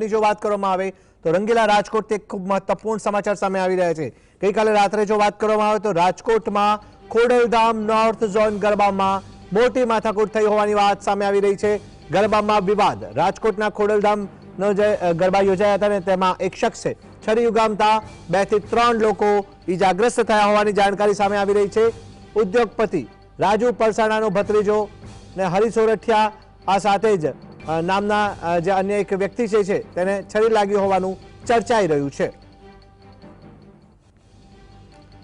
ની જો વાત કરવામાં આવે તો રંગીલા રાજકોટથી ખૂબ મહત્વપૂર્ણ સમાચાર સામે આવી રહ્યા છે। ગઈકાલે રાત્રે જો વાત કરવામાં આવે તો રાજકોટમાં ખોડલધામ નોર્થ ઝોન ગરબામાં મોટી માથાકૂટ થઈ હોવાની વાત સામે આવી રહી છે। ગરબામાં વિવાદ। રાજકોટના ખોડલધામનો જે ગરબા યોજાયા હતા ને તેમાં એક શખ્સે છરી ઉગામતા 2 થી 3 લોકો ઈજાગ્રસ્ત થયા હોવાની જાણકારી સામે આવી રહી છે। ઉદ્યોગપતિ રાજુ પરસાણાનો ભત્રીજો ને હરી સોરઠિયા આ સાથે જ નામના જે અન્ય એક વ્યક્તિ છે તેને છરી લાગી હોવાનું ચર્ચાઈ રહ્યું છે।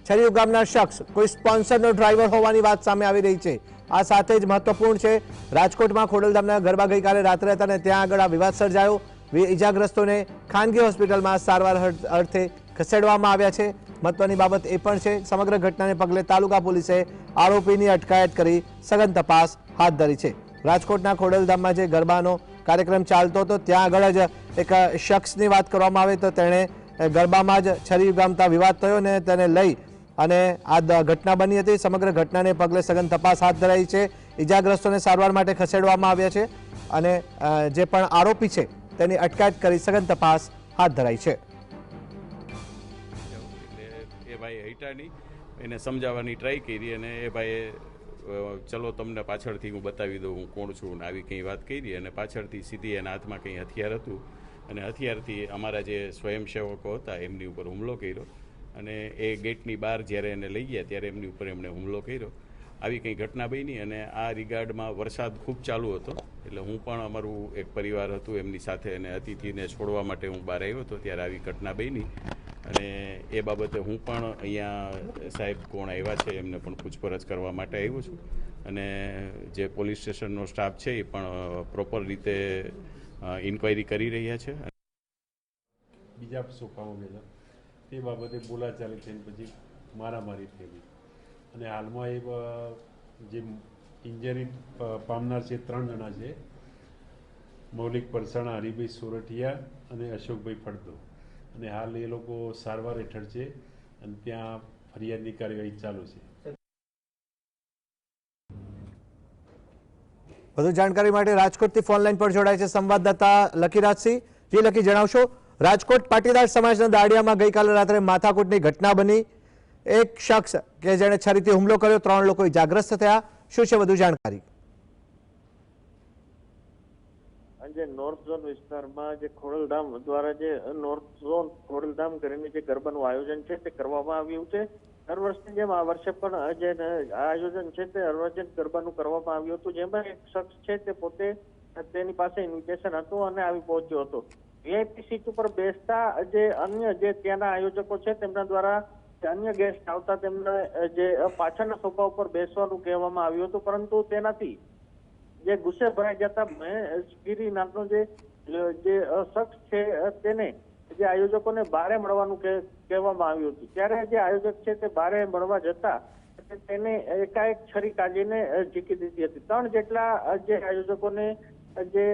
છરી ગામના શખ્સ કોઈ સ્પોન્સરનો ડ્રાઈવર હોવાની વાત સામે આવી રહી છે। આ સાથે જ મહત્વપૂર્ણ છે રાજકોટમાં ખોડલધામના ગરબા ગઈકાલે રાત્રે હતા અને ત્યાં આગળ આ વિવાદ સર્જાયો। ઈજાગ્રસ્તોને ખાનગી હોસ્પિટલમાં સારવાર અર્થે ખસેડવામાં આવ્યા છે। મહત્વની બાબત એ પણ છે સમગ્ર ઘટનાને પગલે તાલુકા પોલીસે આરોપીની અટકાયત કરી સઘન તપાસ હાથ ધરી છે। રાજકોટના ખોડલધામમાં જે ગરબાનો કાર્યક્રમ ચાલતો હતો ત્યાં આગળ જ એક શખ્સની વાત કરવામાં આવે તો તેણે ગરબામાં જ છરી ઉગામતા વિવાદ થયો અને તેને લઈ અને આ ઘટના બની હતી। સમગ્ર ઘટનાને પગલે સઘન તપાસ હાથ ધરાઈ છે। ઈજાગ્રસ્તોને સારવાર માટે ખસેડવામાં આવ્યા છે અને જે પણ આરોપી છે તેની અટકાયત કરી સઘન તપાસ હાથ ધરાઈ છે। એ ભાઈ હૈટાની એને સમજાવવાની ટ્રાય કરી અને એ ભાઈએ ચલો તમને પાછળથી હું બતાવી દઉં હું કોણ છું ને આવી કંઈ વાત કરી અને પાછળથી સીધી એના હાથમાં કંઈ હથિયાર હતું અને હથિયારથી અમારા જે સ્વયંસેવકો હતા એમની ઉપર હુમલો કર્યો અને એ ગેટની બહાર જ્યારે એને લઈ ગયા ત્યારે એમની ઉપર એમણે હુમલો કર્યો। આવી કંઈ ઘટના બની અને આ રિગાર્ડમાં વરસાદ ખૂબ ચાલુ હતો એટલે હું પણ અમારું એક પરિવાર હતું એમની સાથે અને અતિથિને છોડવા માટે હું બહાર આવ્યો હતો ત્યારે આવી ઘટના બની અને એ બાબતે હું પણ અહીંયા સાહેબ કોણ આવ્યા છે એમને પણ પૂછપરછ કરવા માટે આવ્યો છું અને જે પોલીસ સ્ટેશનનો સ્ટાફ છે એ પણ પ્રોપર રીતે ઇન્ક્વાયરી કરી રહ્યા છે। બીજા સોંપવામાં ગયેલા તે બાબતે બોલાચાલી થઈને પછી મારામારી થયેલી અને હાલમાં એ જે ઇન્જરી પામનાર છે 3 જણા છે મૌલિક પરસાણા, હરિભાઈ સોરઠિયા અને અશોકભાઈ ફળદો અને હાલ એ લોકો સારવાર હેઠળ છે અને ત્યાં ફરિયાદની કાર્યવાહી ચાલુ છે। વધુ જાણકારી માટે રાજકોટથી ફોન લાઈન પર જોડાય છે સંવાદદાતા લકીરાજસિંહ। જે લકી જણાવશો રાજકોટ પાટીદાર સમાજના દાડિયામાં ગઈકાલે રાત્રે માથાકૂટની ઘટના બની। એક શખ્સ કે જેણે છરીથી હુમલો કર્યો 3 લોકો ઈજાગ્રસ્ત થયા। શું છે વધુ જાણકારી? જે નોર્થ ઝોન વિસ્તારમાં જે ખોડલધામ દ્વારા જે નોર્થ ઝોન ખોડલધામ કરીને જે ગરબાનું આયોજન છે તે કરવામાં આવ્યું છે। દર વર્ષની જેમ આ વર્ષે પણ જે આયોજન છે તે હરવજન ગરબાનું કરવામાં આવ્યું હતું જેમાં એક શખ્સ છે તે પોતે તેની પાસે ઇન્વિટેશન હતું અને આવી પહોંચ્યો હતો। વીઆઈપી સીટ ઉપર બેસતા જે અન્ય જે ત્યાંના આયોજકો છે તેમના દ્વારા અન્ય ગેસ્ટ આવતા તેમને જે પાછળના સોફા ઉપર બેસવાનું કહેવામાં આવ્યું હતું પરંતુ તેનાથી જે ગુસ્સે ભરાઈ જતા મહેશગીરી નામનો જે શખ્સ છે તેને જે આયોજકોને બારે મળવાનું કહેવામાં આવ્યું હતું ત્યારે જે આયોજક છે તે બારે મળવા જતા તેને એકાએક છરી કાઢીને ઝીકી દીધી હતી। 3 જેટલા જે આયોજકોને જે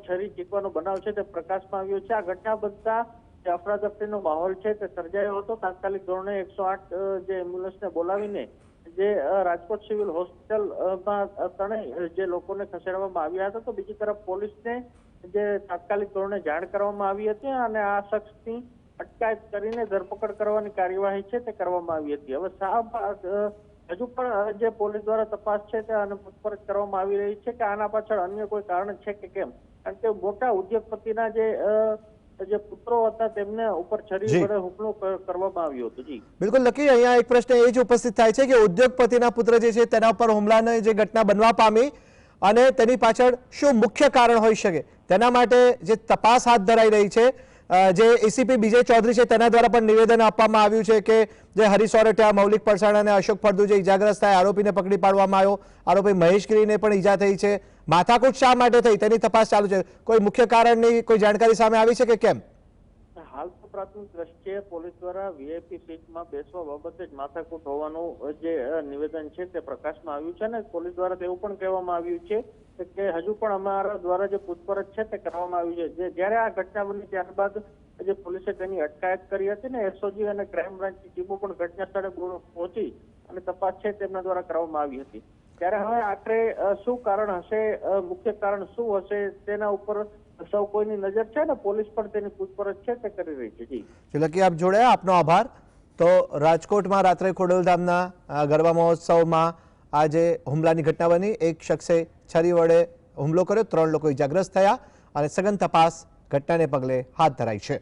છરી ઝીકવાનો બનાવ છે તે પ્રકાશમાં આવ્યો છે। આ ઘટના બનતા જે અફરાતફરીનો માહોલ છે તે સર્જાયો હતો। તાત્કાલિક ધોરણે 108 જે એમ્બ્યુલન્સને બોલાવીને જે રાજકોટ સિવિલ હોસ્પિટલમાં જે લોકોને ખસેડવામાં આવ્યા હતા તો બીજી તરફ પોલીસને જે તાત્કાલિક ધોરણે જાણ કરવામાં આવી હતી અને આ શખ્સની અટકાયત કરીને ધરપકડ કરવાની કાર્યવાહી છે તે કરવામાં આવી હતી। હવે હજુ પણ જે પોલીસ દ્વારા તપાસ છે તે અને પૂછપરછ કરવામાં આવી રહી છે કે આના પાછળ અન્ય કોઈ કારણ છે કે કેમ કારણ કે મોટા ઉદ્યોગપતિના જે પુત્રો હતા તેમને ઉપર છરી વડે હુમલો કરવામાં આવ્યો હતો। જી બિલકુલ લકી, અહીંયા એક પ્રશ્ન એ જ ઉપસ્થિત થાય છે કે ઉદ્યોગપતિના પુત્ર જે છે તેના ઉપર હુમલાની જે ઘટના બનવા પામી અને તેની પાછળ શું મુખ્ય કારણ હોઈ શકે તેના માટે જે તપાસ હાથ ધરાઈ રહી છે જે એસીપી બીજે ચૌધરી છે તેના દ્વારા પણ નિવેદન આપવામાં આવ્યું છે કે જે હરી સોરઠિયા, મૌલિક પરસાણા અને અશોક ફળદુ જે ઈજાગ્રસ્ત થયા આરોપીને પકડી પાડવામાં આવ્યો। આરોપી મહેશગીરીને પણ ઈજા થઈ છે। માથાકૂટ શા માટે થઈ તેની તપાસ ચાલુ છે। કોઈ મુખ્ય કારણની કોઈ જાણકારી સામે આવી છે કે કેમ? હાલ તો પ્રાથમિક દ્રષ્ટિએ પોલીસ દ્વારા વીઆઈપી સીટમાં બેસવા બાબતે જ માથાકૂટ હોવાનું જે નિવેદન છે તે પ્રકાશમાં આવ્યું છે અને પોલીસ દ્વારા તેવું પણ કહેવામાં આવ્યું છે કે હજુ પણ અમારા દ્વારા જે પૂછપરછ છે તે કરવામાં આવ્યું છે। જ્યારે આ ઘટના બની ત્યારબાદ જે પોલીસે તેની અટકાયત કરી હતી ને એસઓજી અને ક્રાઇમ બ્રાન્ચની ટીમો પણ ઘટના સ્થળે પહોંચી અને તપાસ છે તેમના દ્વારા કરવામાં આવી હતી। ત્યારે હવે આખરે શું કારણ હશે, મુખ્ય કારણ શું હશે તેના ઉપર સૌ કોઈની નજર છે ને પોલીસ પણ તેની પૂછપરછ છે તે કરી રહી છે. જી ચિલકી, આપ જોડાયા, આપનો આભાર. તો રાજકોટમાં રાત્રે ખોડલધામના ગરબા મહોત્સવમાં આજે હુમલાની ઘટના બની. એક શખ્સે છરી વડે હુમલો કર્યો, 3 લોકો ઇજાગ્રસ્ત થયા અને સઘન તપાસ ઘટનાને પગલે હાથ ધરાઈ છે.